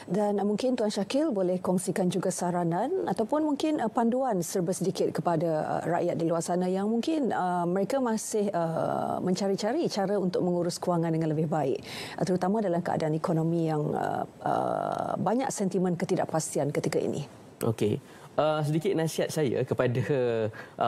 Dan mungkin Tuan Syakil boleh kongsikan juga saranan ataupun mungkin panduan serba sedikit kepada rakyat di luar sana yang mungkin mereka masih mencari-cari cara untuk mengurus kewangan dengan lebih baik, terutama dalam keadaan ekonomi yang banyak sentimen ketidakpastian ketika ini. Okey. Sedikit nasihat saya kepada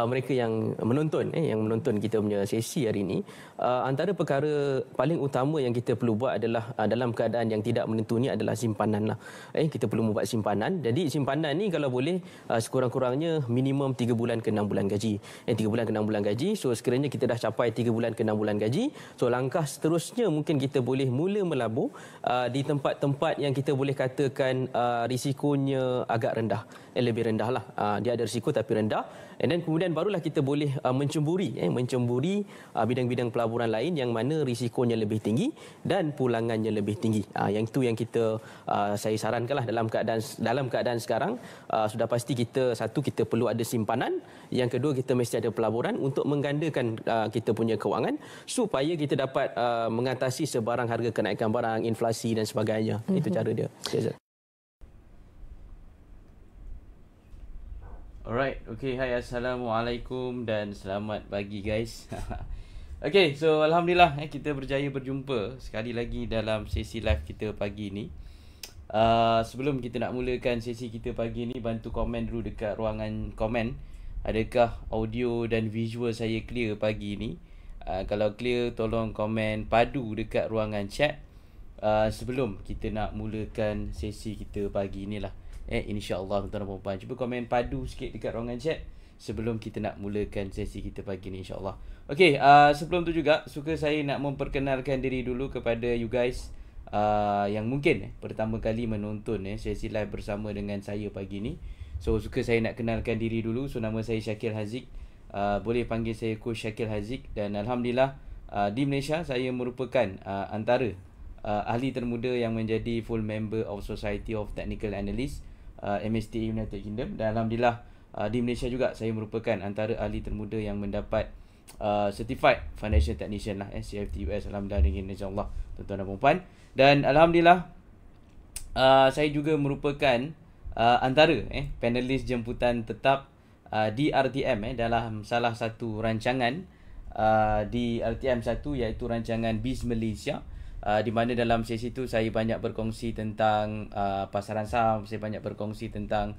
mereka yang menonton kita punya sesi hari ini. Antara perkara paling utama yang kita perlu buat adalah dalam keadaan yang tidak menentu ni adalah simpanan lah. Kita perlu membuat simpanan. Jadi simpanan ni kalau boleh sekurang-kurangnya minimum 3 bulan ke 6 bulan gaji. 3 bulan ke 6 bulan gaji. So sekiranya kita dah capai 3 bulan ke 6 bulan gaji, so langkah seterusnya mungkin kita boleh mula melabur di tempat-tempat yang kita boleh katakan risikonya agak rendah. Lebih rendah lah. Dia ada risiko tapi rendah. And then kemudian barulah kita boleh mencemburi bidang-bidang pelaburan lain yang mana risikonya lebih tinggi dan pulangannya lebih tinggi. Yang itu yang saya sarankanlah dalam keadaan sekarang. Sudah pasti kita perlu ada simpanan. Yang kedua, kita mesti ada pelaburan untuk menggandakan kita punya kewangan supaya kita dapat mengatasi sebarang harga kenaikan barang, inflasi dan sebagainya. Itu cara dia. Alright, okay, hai, Assalamualaikum dan selamat pagi guys. Okay, so Alhamdulillah kita berjaya berjumpa sekali lagi dalam sesi live kita pagi ni. Sebelum kita nak mulakan sesi kita pagi ni, bantu komen dulu dekat ruangan komen. Adakah audio dan visual saya clear pagi ni? Kalau clear, tolong komen padu dekat ruangan chat sebelum kita nak mulakan sesi kita pagi ni lah. InsyaAllah tuan-tuan dan puan-puan, cuba komen padu sikit dekat ruangan chat sebelum kita nak mulakan sesi kita pagi ni, insyaAllah. Okay, sebelum tu juga suka saya nak memperkenalkan diri dulu kepada you guys yang mungkin pertama kali menonton sesi live bersama dengan saya pagi ni. So suka saya nak kenalkan diri dulu. So nama saya Syakil Haziq, boleh panggil saya Coach Syakil Haziq. Dan Alhamdulillah di Malaysia saya merupakan antara ahli termuda yang menjadi full member of Society of Technical Analysts, MSTA United Kingdom. Dan Alhamdulillah di Malaysia juga saya merupakan antara ahli termuda yang mendapat Certified Financial Technician lah, CFTUS. Alhamdulillah dengan insyaAllah tuan-tuan dan puan-puan. Dan Alhamdulillah saya juga merupakan antara panelis jemputan tetap di RTM dalam salah satu rancangan di RTM 1, iaitu rancangan BIS Malaysia. Di mana dalam sesi itu saya banyak berkongsi tentang pasaran saham, saya banyak berkongsi tentang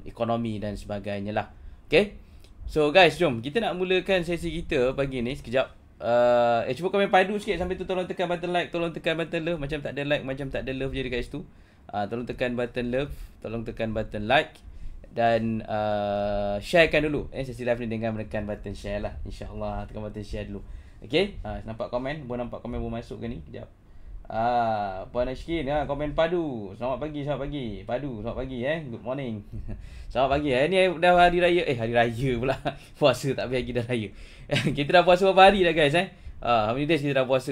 ekonomi dan sebagainya lah. Okay, so guys, jom kita nak mulakan sesi kita pagi ni. Sekejap, cuba komen padu sikit. Sambil tu tolong tekan button like, tolong tekan button love. Macam tak ada like, macam tak ada love je dekat situ. Tolong tekan button love, tolong tekan button like. Dan sharekan dulu sesi live ni dengan menekan button share lah. InsyaAllah tekan button share dulu. Okay, nampak komen? Nampak komen masuk ke ni? Sekejap. Puan Ashkin, komen padu. Selamat pagi, selamat pagi. Padu, selamat pagi Good morning. Selamat pagi. Ni dah hari raya. Hari raya pula. Puasa tak lagi dah raya. Kita dah puasa berapa hari dah guys how many days kita dah puasa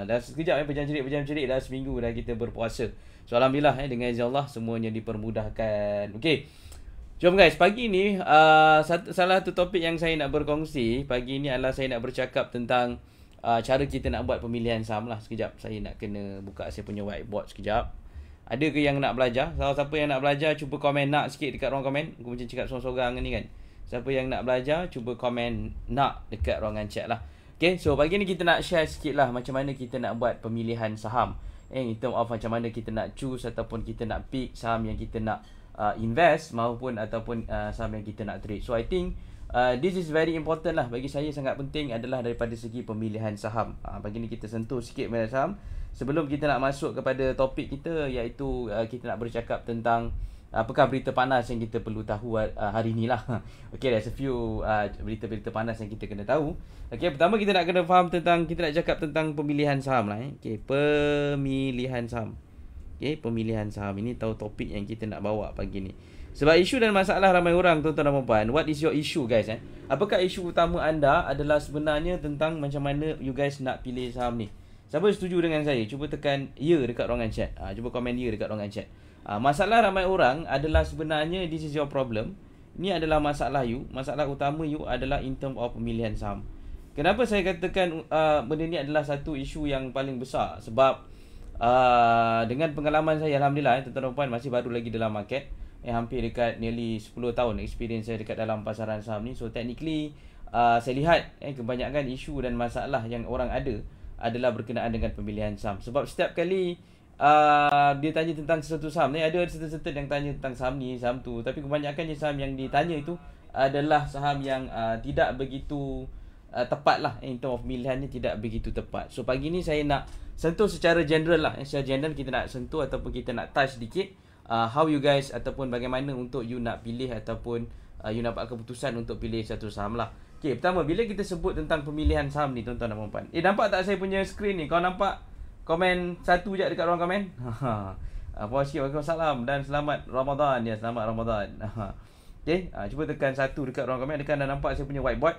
dah sekejap pejam cerik dah seminggu dah kita berpuasa. So Alhamdulillah dengan izin Allah semuanya dipermudahkan. Okay, jom guys, pagi ni salah satu topik yang saya nak berkongsi pagi ni adalah saya nak bercakap tentang cara kita nak buat pemilihan saham lah. Sekejap, saya nak kena buka saya punya whiteboard sekejap. Ada ke yang nak belajar? Siapa yang nak belajar, cuba komen nak sikit dekat ruang komen. Aku macam cakap sorang-sorang ni kan. Siapa yang nak belajar, cuba komen nak dekat ruangan chat lah. Okay, so pagi ni kita nak share sikit lah macam mana kita nak buat pemilihan saham. In term of macam mana kita nak choose ataupun kita nak pick saham yang kita nak invest ataupun saham yang kita nak trade. So I think this is very important lah. Bagi saya sangat penting adalah daripada segi pemilihan saham. Pagi ni kita sentuh sikit pemilihan saham sebelum kita nak masuk kepada topik kita, iaitu kita nak bercakap tentang apakah berita panas yang kita perlu tahu hari ni lah. Okay, there's a few berita-berita panas yang kita kena tahu. Okay, pertama kita nak kena faham tentang, kita nak cakap tentang pemilihan saham lah. Okay, pemilihan saham. Okay, pemilihan saham ini tahu topik yang kita nak bawa pagi ni. Sebab isu dan masalah ramai orang, tuan-tuan dan puan-puan. What is your issue guys Apakah isu utama anda adalah sebenarnya tentang macam mana you guys nak pilih saham ni? Siapa setuju dengan saya? Cuba tekan ya dekat ruangan chat. Cuba komen ya dekat ruangan chat. Masalah ramai orang adalah sebenarnya this is your problem. Ini adalah masalah you. Masalah utama you adalah in term of pemilihan saham. Kenapa saya katakan benda ni adalah satu isu yang paling besar? Sebab Dengan pengalaman saya, alhamdulillah, tuan-tuan dan puan, masih baru lagi dalam market. Hampir dekat nearly 10 tahun experience saya dekat dalam pasaran saham ni. So technically saya lihat kebanyakan isu dan masalah yang orang ada adalah berkenaan dengan pemilihan saham. Sebab setiap kali dia tanya tentang sesuatu saham ni, ada certain yang tanya tentang saham ni, saham tu, tapi kebanyakannya saham yang ditanya itu adalah saham yang tidak begitu tepat lah, in term of pilihannya tidak begitu tepat. So pagi ni saya nak sentuh secara general lah, secara general kita nak sentuh ataupun kita nak touch sedikit how you guys ataupun bagaimana untuk you nak pilih ataupun you nak buat keputusan untuk pilih satu saham lah. Okay, pertama, bila kita sebut tentang pemilihan saham ni, tuan-tuan dan puan-puan, nampak tak saya punya screen ni? Kau nampak komen satu je dekat ruang komen? Puan Syed, Waalaikumsalam dan selamat Ramadan. Ya, selamat Ramadan. Okay, cuba tekan satu dekat ruang komen. Dekat dah nampak saya punya whiteboard.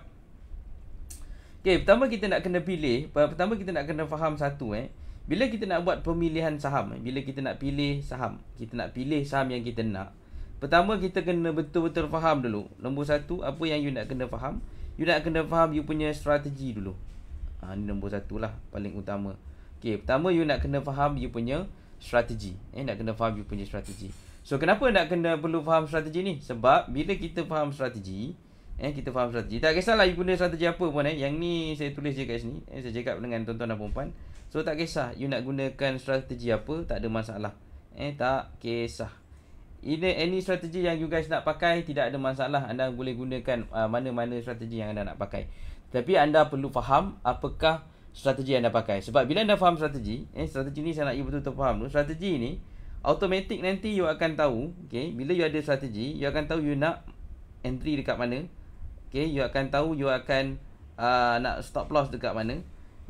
Okay, pertama kita nak kena pilih, pertama kita nak kena faham satu bila kita nak buat pemilihan saham, bila kita nak pilih saham, kita nak pilih saham yang kita nak, pertama kita kena betul-betul faham dulu. Nombor satu, apa yang you nak kena faham? You nak kena faham you punya strategi dulu. Ni nombor satu lah, paling utama. Okay, pertama you nak kena faham you punya strategi. Nak kena faham you punya strategi. So kenapa nak kena perlu faham strategi ni? Sebab bila kita faham strategi, kita faham strategi, tak kisahlah you guna strategi apa pun. Yang ni saya tulis je kat sini. Saya cakap dengan tuan-tuan dan puan-puan. So tak kisah you nak gunakan strategi apa, tak ada masalah. Tak kisah. Any strategi yang you guys nak pakai, tidak ada masalah. Anda boleh gunakan mana-mana strategi yang anda nak pakai. Tapi anda perlu faham apakah strategi yang anda pakai. Sebab bila anda faham strategi, strategi ni saya nak you betul-betul faham. Strategi ni automatic nanti you akan tahu, okay, bila you ada strategi, you akan tahu you nak entry dekat mana. Okay, you akan tahu you akan nak stop loss dekat mana.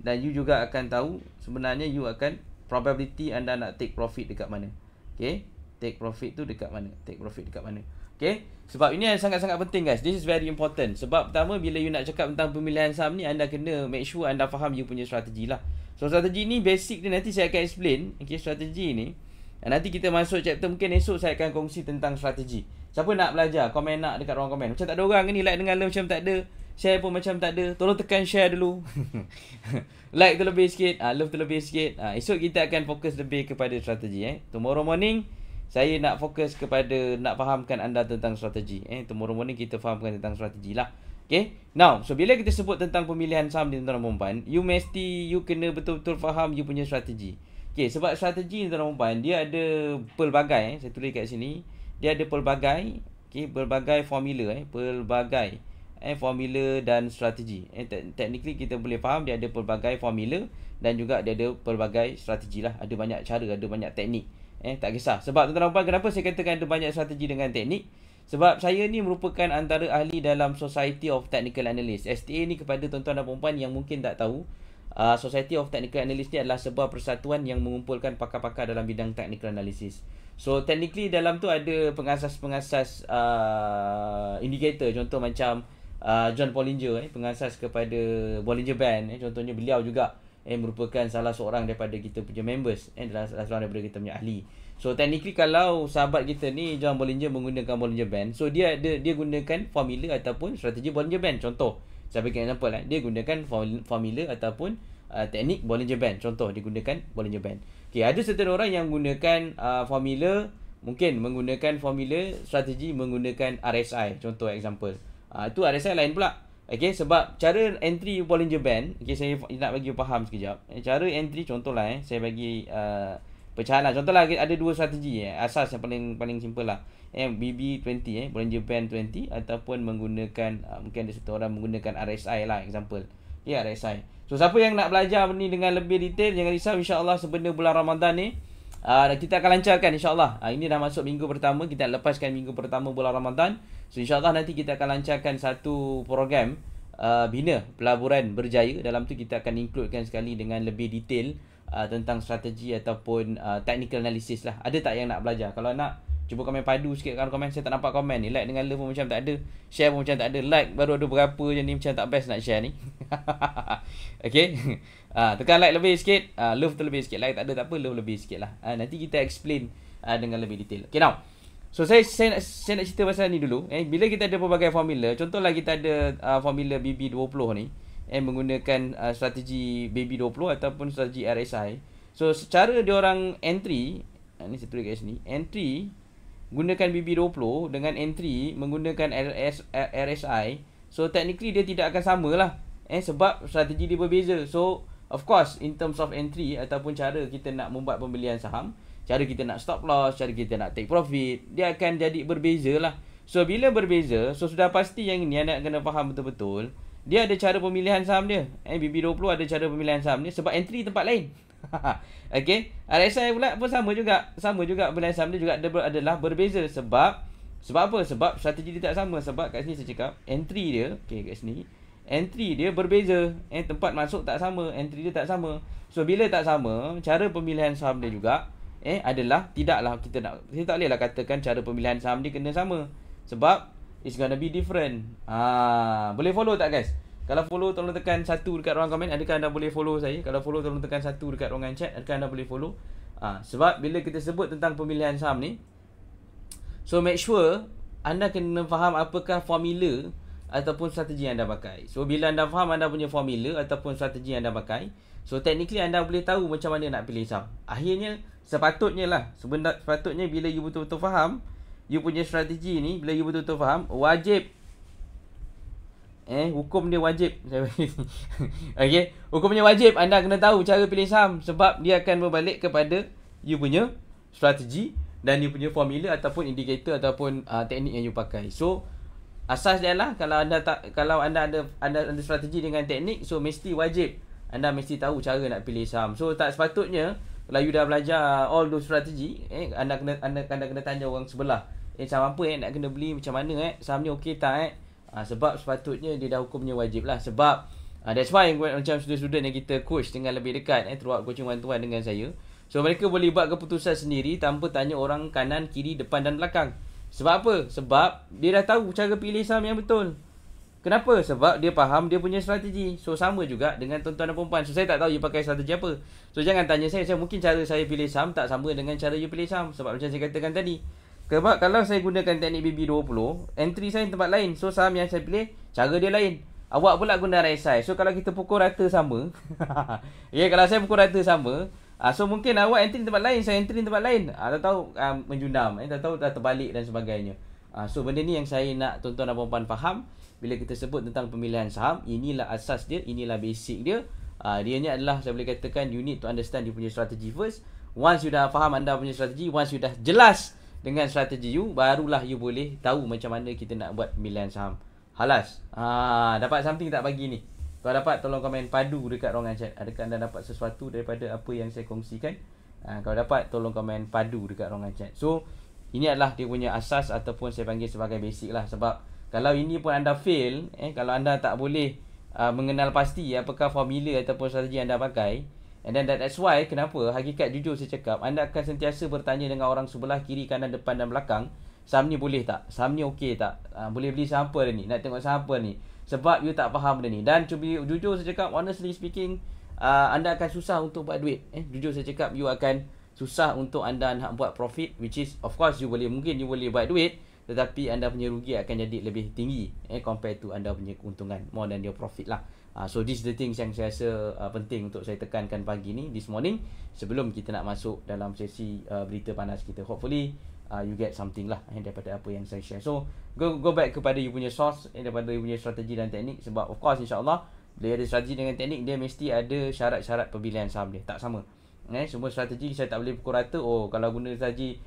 Dan you juga akan tahu sebenarnya you akan probability anda nak take profit dekat mana. Okay, take profit tu dekat mana, take profit dekat mana. Okay, sebab ini sangat-sangat penting guys. This is very important. Sebab pertama, bila you nak cakap tentang pemilihan saham ni, anda kena make sure anda faham you punya strategi lah. So strategi ni basic dia, nanti saya akan explain. Okay, strategi ni nanti kita masuk chapter, mungkin esok saya akan kongsi tentang strategi. Siapa nak belajar, komen nak dekat ruang komen. Macam tak ada orang ni, like dengan love macam tak ada, share pun macam tak ada. Tolong tekan share dulu. Like tu lebih sikit, love tu lebih sikit. Esok kita akan fokus lebih kepada strategi. Tomorrow morning saya nak fokus kepada nak fahamkan anda tentang strategi. Tomorrow morning kita fahamkan tentang strategi lah. Okay, now, so bila kita sebut tentang pemilihan saham ni, tuan-tuan dan puan-puan, you kena betul-betul faham you punya strategi. Okay, sebab strategi ni, tuan-tuan dan puan-puan, dia ada pelbagai, saya tulis kat sini, dia ada pelbagai, okay, pelbagai formula, pelbagai formula dan strategi. Technically kita boleh faham dia ada pelbagai formula dan juga dia ada pelbagai strategi lah. Ada banyak cara, ada banyak teknik. Tak kisah. Sebab tuan-tuan dan puan, kenapa saya katakan ada banyak strategi dengan teknik? Sebab saya ni merupakan antara ahli dalam Society of Technical Analysts. STA ni, kepada tuan-tuan dan puan yang mungkin tak tahu, Society of Technical Analysts ni adalah sebuah persatuan yang mengumpulkan pakar-pakar dalam bidang technical analysis. So technically dalam tu ada pengasas-pengasas indicator. Contoh macam John Bollinger, pengasas kepada Bollinger Band. Contohnya beliau juga merupakan salah seorang daripada kita punya members, salah seorang daripada kita punya ahli. So technically kalau sahabat kita ni John Bollinger menggunakan Bollinger Band, so dia gunakan formula ataupun strategi Bollinger Band. Contoh, saya bagi example dia gunakan formula ataupun teknik Bollinger Band. Contoh, dia gunakan Bollinger Band. Okay, ada certain orang yang menggunakan formula, mungkin menggunakan formula strategi menggunakan RSI. Contoh example, itu RSI lain pula. Okay, sebab cara entry Bollinger Band, okay, saya nak bagi you faham sekejap. Cara entry, contohlah saya bagi pecahan lah. Contohlah ada dua strategi asas yang paling simple lah. BB20, Bollinger Band 20, ataupun menggunakan mungkin ada satu orang menggunakan RSI lah, example. Okay, RSI. So siapa yang nak belajar ni dengan lebih detail, jangan risau, insya-Allah sebenarnya bulan Ramadan ni kita akan lancarkan, insya-Allah. Ini dah masuk minggu pertama, kita lepaskan minggu pertama bulan Ramadan. So insya-Allah nanti kita akan lancarkan satu program bina pelaburan berjaya. Dalam tu kita akan includekan sekali dengan lebih detail tentang strategi ataupun technical analysis lah. Ada tak yang nak belajar? Kalau nak, cuba komen padu sikit kat komen. Saya tak nampak komen ni. Like dengan love pun macam tak ada, share pun macam tak ada. Like baru ada berapa je ni, macam tak best nak share ni. Okay, tekan like lebih sikit, love tu lebih sikit. Like tak ada tak apa, love lebih sikit lah. Nanti kita explain dengan lebih detail. Okay, now, so saya nak cerita pasal ni dulu. Bila kita ada pelbagai formula, contohlah kita ada formula BB20 ni, menggunakan strategi BB20 ataupun strategi RSI. So secara dia orang entry, ni saya tulis kat sini, entry gunakan BB20 dengan entry menggunakan RSI. So technically dia tidak akan sama lah. Sebab strategi dia berbeza. So of course in terms of entry ataupun cara kita nak membuat pembelian saham, cara kita nak stop loss, cara kita nak take profit, dia akan jadi berbeza lah. So bila berbeza, so sudah pasti yang ini anda kena faham betul-betul. Dia ada cara pemilihan saham dia. BB20 ada cara pemilihan saham dia sebab entry tempat lain. Okay, RSI pula pun sama juga. Sama juga pemilihan saham dia juga adalah berbeza. Sebab apa? Sebab strategi dia tak sama. Sebab kat sini saya cakap entry dia, okay, kat sini entry dia berbeza. Tempat masuk tak sama, entry dia tak sama. So bila tak sama, cara pemilihan saham dia juga adalah tidaklah kita tak bolehlah katakan cara pemilihan saham dia kena sama. Sebab it's gonna be different. Boleh follow tak guys? Kalau follow tolong tekan 1 dekat ruangan komen. Adakah anda boleh follow saya? Kalau follow tolong tekan 1 dekat ruangan chat. Adakah anda boleh follow? Sebab bila kita sebut tentang pemilihan saham ni, so make sure anda kena faham apakah formula ataupun strategi yang anda pakai. So bila anda faham anda punya formula ataupun strategi yang anda pakai, so technically anda boleh tahu macam mana nak pilih saham. Akhirnya sepatutnya bila you betul-betul faham you punya strategi ni, bila you betul-betul faham, wajib hukum dia wajib. Okay, hukumnya wajib anda kena tahu cara pilih saham sebab dia akan berbalik kepada you punya strategi dan you punya formula ataupun indikator ataupun teknik yang you pakai. So asas dia lah kalau anda ada strategi dengan teknik, so mesti wajib anda mesti tahu cara nak pilih saham. So tak sepatutnya kalau you dah belajar all those strategi, anda kena tanya orang sebelah, saham apa nak kena beli, macam mana saham ni okey tak sebab sepatutnya dia dah hukumnya wajib lah. Sebab that's why macam student-student yang kita coach dengan lebih dekat throughout coaching one-to-one dengan saya, so mereka boleh buat keputusan sendiri tanpa tanya orang kanan, kiri, depan dan belakang. Sebab apa? Sebab dia dah tahu cara pilih saham yang betul. Kenapa? Sebab dia faham dia punya strategi. So sama juga dengan tuan-tuan dan perempuan. So saya tak tahu you pakai strategi apa. So jangan tanya saya mungkin cara saya pilih saham tak sama dengan cara you pilih saham. Sebab macam saya katakan tadi, sebab kalau saya gunakan teknik BB20, entry saya tempat lain. So saham yang saya pilih, cara dia lain. Awak pula guna RSI. So kalau kita pukul rata sama, kalau saya pukul rata sama, so mungkin awak entry tempat lain, saya entry tempat lain. Tak tahu menjundam, tak tahu dah terbalik dan sebagainya. So benda ni yang saya nak tuan-tuan dan puan-puan faham. Bila kita sebut tentang pemilihan saham, inilah asas dia, inilah basic dia. Dia ni adalah, saya boleh katakan, you need to understand you punya strategi first. Once you dah faham anda punya strategi, once you dah jelas dengan strategi you, barulah you boleh tahu macam mana kita nak buat pemilihan saham. Halas. Dapat something tak pagi ni? Kalau dapat, tolong komen padu dekat ruangan chat. Adakah anda dapat sesuatu daripada apa yang saya kongsikan? Kalau dapat, tolong komen padu dekat ruangan chat. So ini adalah dia punya asas ataupun saya panggil sebagai basic lah. Sebab kalau ini pun anda fail, kalau anda tak boleh mengenal pasti apakah formula ataupun strategi anda pakai, and then that's why kenapa hakikat jujur saya cakap, anda akan sentiasa bertanya dengan orang sebelah, kiri, kanan, depan dan belakang, saham ni boleh tak? Saham ni okey tak? Boleh beli saham apa ni? Nak tengok saham apa ni? Sebab you tak faham benda ni. Dan jujur saya cakap, honestly speaking, anda akan susah untuk buat duit. Jujur saya cakap, you akan susah untuk anda nak buat profit, which is of course mungkin you boleh buat duit, tetapi anda punya rugi akan jadi lebih tinggi compared to anda punya keuntungan, more than your profit lah. So this is the things yang saya rasa penting untuk saya tekankan pagi ni, this morning, sebelum kita nak masuk dalam sesi berita panas kita. Hopefully you get something lah daripada apa yang saya share. So go back kepada you punya source, daripada you punya strategi dan teknik. Sebab of course insyaAllah bila ada strategi dengan teknik, dia mesti ada syarat-syarat pemilihan saham dia. Tak sama. Semua strategi saya tak boleh pukul rata. Kalau guna strategi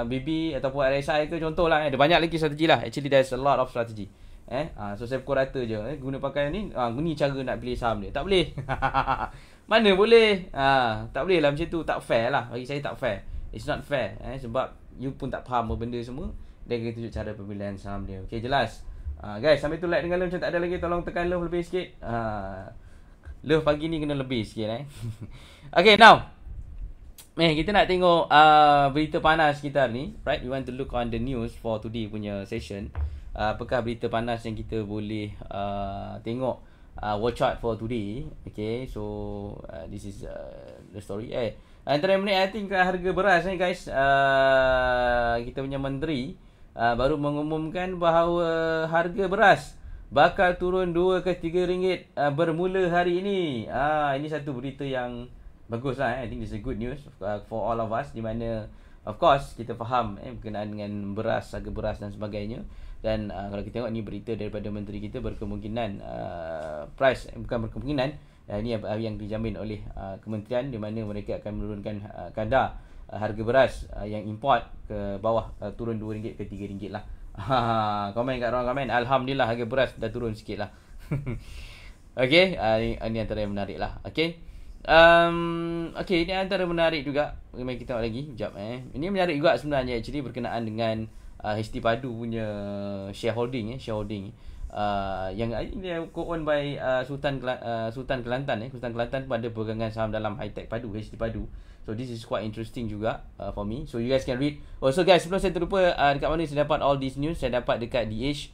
BB ataupun RSI ke contoh lah, ada banyak lagi strategi lah. Actually there's a lot of strategy. So saya pukul rata je guna pakai ni, ni cara nak pilih saham dia. Tak boleh. Mana boleh. Tak boleh lah macam tu. Tak fair lah. Bagi saya tak fair. It's not fair. Sebab you pun tak faham benda semua, dia kena tunjuk cara pemilihan saham dia. Okay, jelas. Guys, sampai tu like dengan love. Macam tak ada lagi, tolong tekan love lebih sikit. Love pagi ni kena lebih sikit. Okay, now kita nak tengok berita panas kita ni, right? We want to look on the news for today punya session. Apakah berita panas yang kita boleh tengok, watch out for today. Okay, so this is the story. Antara menit, I think harga beras ni guys, kita punya menteri baru mengumumkan bahawa harga beras bakal turun 2 ke 3 ringgit bermula hari ini. Ini satu berita yang bagus lah. I think this is a good news for all of us, di mana of course kita faham berkenaan dengan beras, harga beras dan sebagainya. Dan kalau kita tengok ni berita daripada menteri kita, berkemungkinan price bukan berkemungkinan, ini yang dijamin oleh kementerian, di mana mereka akan menurunkan kadar harga beras yang import ke bawah, turun RM2 ke RM3 lah. Komen kat ruang komen, alhamdulillah harga beras dah turun sikit lah. Okay, ini antara yang menarik lah. Okay, okay, ini antara menarik juga. Mari kita tengok lagi sekejap. Ini menarik juga sebenarnya, actually, berkenaan dengan HT Padu punya shareholding. Yang dia co-owned by Sultan Kelantan. Sultan Kelantan pada pegangan saham dalam Hi-Tech Padu, HT Padu. So this is quite interesting juga for me. So you guys can read. So guys, sebelum saya terlupa, dekat mana saya dapat all this news? Saya dapat dekat DH.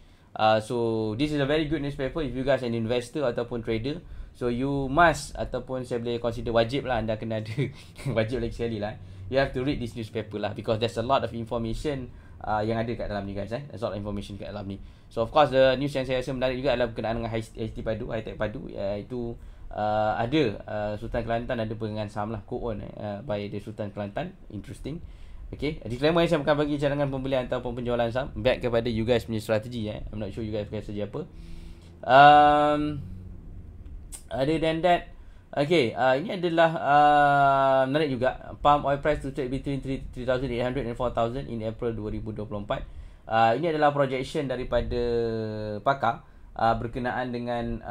So this is a very good newspaper if you guys an investor ataupun trader. So you must, ataupun saya boleh consider wajib lah, anda kena ada wajib lagi sekali lah. You have to read this newspaper lah, because there's a lot of information yang ada kat dalam ni guys. There's a lot of information kat dalam ni. So of course the news yang saya rasa menarik juga adalah berkenaan dengan HT Padu, Hi-Tech Padu, iaitu ada Sultan Kelantan ada pegangan saham lah, co-own by the Sultan Kelantan. Interesting. Okay, disclaimer yang saya bukan bagi cadangan pembelian ataupun penjualan saham, back kepada you guys punya strategi. I'm not sure you guys punya strategi apa. Other than that, okay, ini adalah menarik juga. Palm oil price to trade between 3,800 and 4,000 in April 2024. Ini adalah projection daripada pakar berkenaan dengan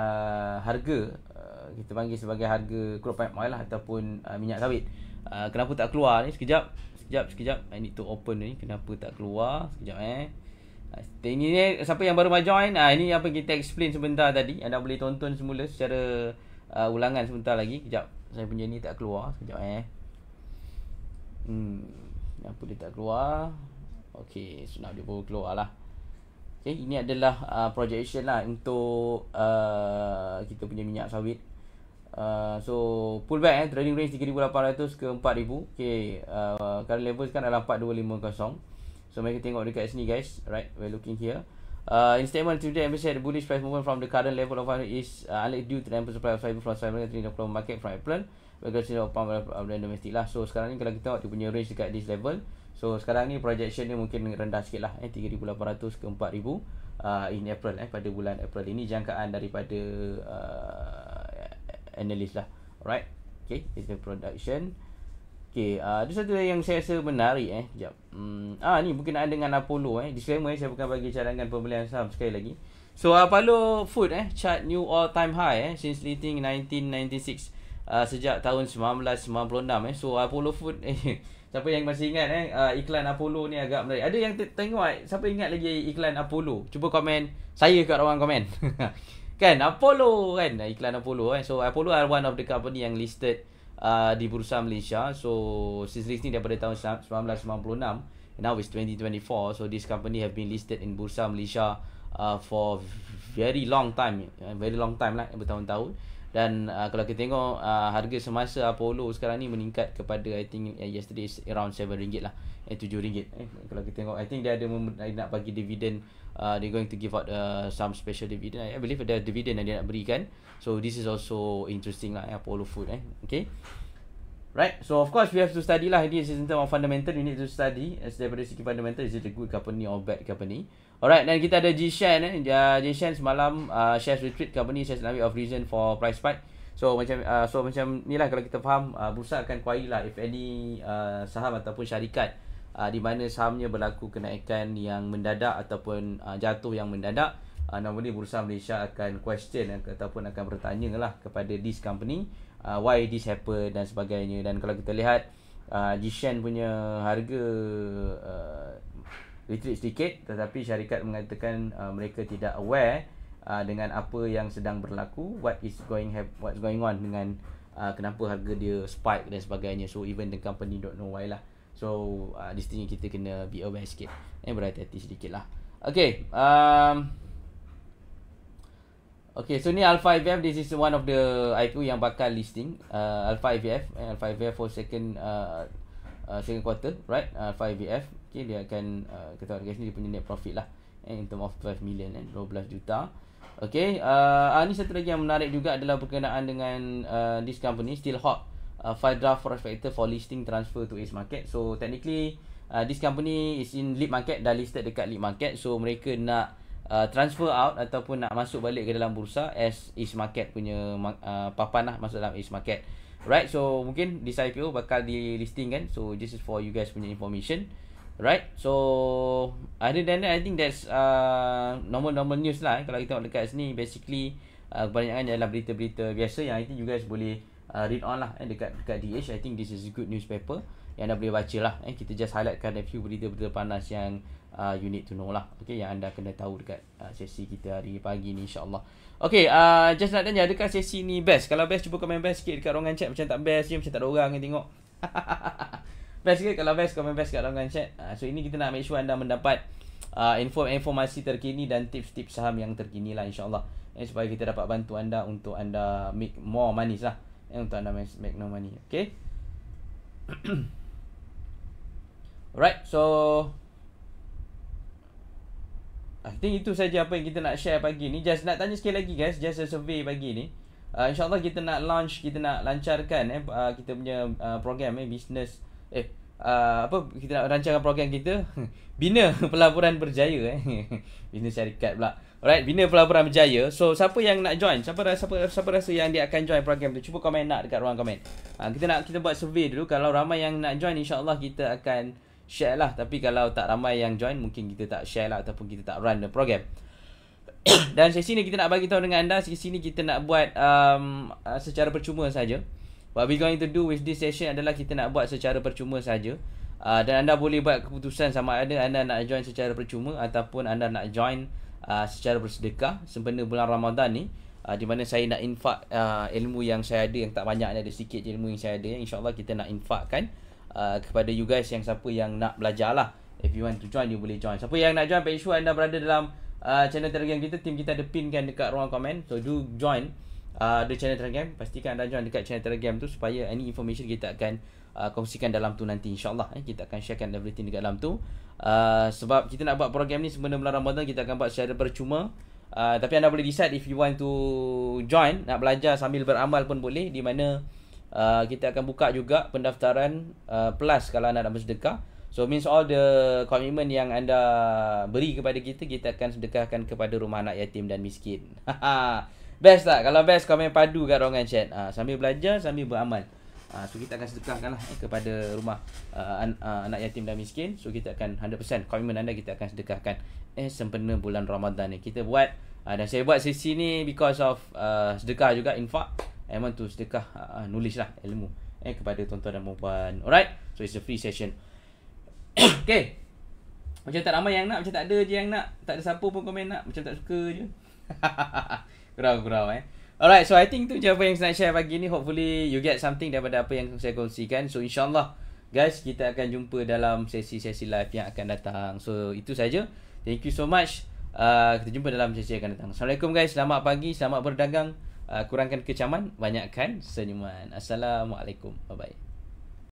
harga, kita panggil sebagai harga crude palm oil lah, ataupun minyak sawit. Kenapa tak keluar ni? Sekejap. I need to open ni. Kenapa tak keluar? Sekejap Ini ni, siapa yang baru join, ini apa kita explain sebentar tadi. Anda boleh tonton semula secara ulangan sebentar lagi. Sekejap, saya punya ni tak keluar. Sekejap Kenapa dia tak keluar? Okay, so now dia baru keluar lah. Okay, ini adalah projection lah untuk kita punya minyak sawit. So pullback trading range 3,800 ke 4,000. Okay, current level sekarang adalah 4,250. So mari kita tengok dekat sini guys. Right, we're looking here. In statement today, MBC the bullish price movement from the current level of is unlikely due to the ample supply of fiber from China and the market from April. Because of palm oil domestic lah. So sekarang ni kalau kita tengok dia punya range dekat this level. So sekarang ni projection dia mungkin rendah sikit lah, 3,800 ke 4,000 in April, pada bulan April. Ini jangkaan daripada analis lah. Alright. Okay, it's the production. Okay, ada satu yang saya rasa menarik sekejap. Ni berkenaan dengan Apollo. Disclaimer, saya bukan bagi cadangan pembelian saham sekali lagi. So Apollo Food chart new all time high since listing 1996, sejak tahun 1996. So Apollo Food siapa yang masih ingat iklan Apollo ni agak menarik. Ada yang tengok siapa ingat lagi iklan Apollo? Cuba komen saya kat ruang komen. Kan Apollo kan, iklan Apollo So Apollo are one of the company yang listed di Bursa Malaysia. So since listing daripada tahun 1996, now it's 2024. So this company have been listed in Bursa Malaysia for very long time lah, bertahun-tahun. Dan kalau kita tengok harga semasa Apollo sekarang ni meningkat kepada, I think yesterday is around RM7 lah, RM7. Kalau kita tengok, I think dia ada nak bagi dividen. They're going to give out some special dividend. I believe ada dividend yang dia nak berikan. So this is also interesting lah, Apollo Food. Okay, right. So of course we have to study lah. This is in terms of fundamental. We need to study as daripada segi fundamental, is it a good company or bad company. Alright, dan kita ada G-Shan. G-Shan semalam shares retreat, company shares ambil of reason for price spike. So macam ni lah, kalau kita faham, bursa akan query lah if any saham ataupun syarikat di mana sahamnya berlaku kenaikan yang mendadak ataupun jatuh yang mendadak. Normally Bursa Malaysia akan question ataupun akan bertanya lah kepada this company, why this happen dan sebagainya. Dan kalau kita lihat G-Shan punya harga retreat sedikit, tetapi syarikat mengatakan mereka tidak aware dengan apa yang sedang berlaku, what's going on dengan kenapa harga dia spike dan sebagainya. So even the company don't know why lah. So this thing kita kena be aware sikit, berhati-hati sedikit lah. Okay, okay, so ni Alpha IVF. This is one of the IPO yang bakal listing, Alpha IVF. Alpha IVF for second quarter, right? Alpha IVF. Okay, dia akan kita tengok guys ni dia punya net profit lah, in term of 12 million, 12 juta. Okay, ni satu lagi yang menarik juga adalah berkenaan dengan this company, Steelhawk file draft prospectus for listing transfer to Ace Market. So technically this company is in Lead Market, dah listed dekat Lead Market. So mereka nak transfer out ataupun nak masuk balik ke dalam bursa as Ace Market punya papan lah, masuk dalam Ace Market. Right, so mungkin this IPO bakal di listing kan. So this is for you guys punya information. Right, so other than that, I think that's normal news lah. Kalau kita tengok dekat sini, basically kebanyakan adalah berita-berita biasa yang I think you guys boleh read on lah dekat DH. I think this is a good newspaper yang anda boleh baca lah. Kita just highlightkan a few berita-berita panas yang you need to know lah. Okay, yang anda kena tahu dekat sesi kita hari pagi ni, insyaAllah. Okay, just nak tanya, adakah sesi ni best? Kalau best, cuba komen best sikit dekat ruangan chat. Macam tak best je, macam tak ada orang yang tengok. Best ke? Kalau best, komen best kat ruangan chat. So ini kita nak make sure anda mendapat informasi terkini dan tips-tips saham yang terkini lah, insyaAllah. Supaya kita dapat bantu anda untuk anda make more money lah. Untuk anda make more money. Okay. Alright, so I think itu saja apa yang kita nak share pagi ni. Just nak tanya sekali lagi guys, just a survey pagi ni. InsyaAllah kita nak launch, kita nak lancarkan kita punya program business kita nak rancangan program kita Bina Pelaburan Berjaya Bina syarikat pula. Alright, Bina Pelaburan Berjaya. So siapa yang nak join, siapa rasa yang dia akan join program tu, cuba komen nak dekat ruang komen. Kita buat survey dulu. Kalau ramai yang nak join, insyaAllah kita akan share lah. Tapi kalau tak ramai yang join, mungkin kita tak share lah ataupun kita tak run the program. Dan sesi ni kita nak bagi tahu dengan anda, sesi ni kita nak buat secara percuma saja. What we going to do with this session adalah kita nak buat secara percuma saja. Dan anda boleh buat keputusan sama ada anda nak join secara percuma ataupun anda nak join secara bersedekah sempena bulan Ramadan ni, di mana saya nak infak ilmu yang saya ada, yang tak banyak, ada sikit je ilmu yang saya ada. InsyaAllah kita nak infakkan kepada you guys yang siapa yang nak belajar lah. If you want to join, you boleh join. Siapa yang nak join, make sure anda berada dalam channel Telegram kita. Tim kita ada pinkan dekat ruang komen. So do join the channel Telegram. Pastikan anda join dekat channel Telegram tu supaya any information kita akan kongsikan dalam tu nanti, insyaAllah. Kita akan sharekan everything dekat dalam tu. Sebab kita nak buat program ni sebelum bulan Ramadan, kita akan buat secara percuma. Tapi anda boleh decide if you want to join, nak belajar sambil beramal pun boleh. Di mana kita akan buka juga pendaftaran plus kalau anda nak bersedekah. So means all the commitment yang anda beri kepada kita, kita akan sedekahkan kepada rumah anak yatim dan miskin. Best tak? Kalau best, komen padu kat ruangan chat. Sambil belajar, sambil beramal. So kita akan sedekahkan lah kepada rumah anak yatim dan miskin. So kita akan 100% komitmen anda kita akan sedekahkan sempena bulan Ramadan ni. Kita buat dan saya buat sesi ni because of sedekah juga, infak. I want to sedekah nulis lah ilmu kepada tuan-tuan dan puan. Alright, so it's a free session. Okay, macam tak ramai yang nak, macam tak ada je yang nak, tak ada siapa pun komen nak, macam tak suka je. Gurau-gurau Alright, so I think tu je apa yang saya nak share pagi ni. Hopefully you get something daripada apa yang saya kongsikan. So insyaAllah guys, kita akan jumpa dalam sesi-sesi live yang akan datang. So itu saja. Thank you so much. Kita jumpa dalam sesi yang akan datang. Assalamualaikum guys, selamat pagi, selamat berdagang. Kurangkan kecaman, banyakkan senyuman. Assalamualaikum, bye bye.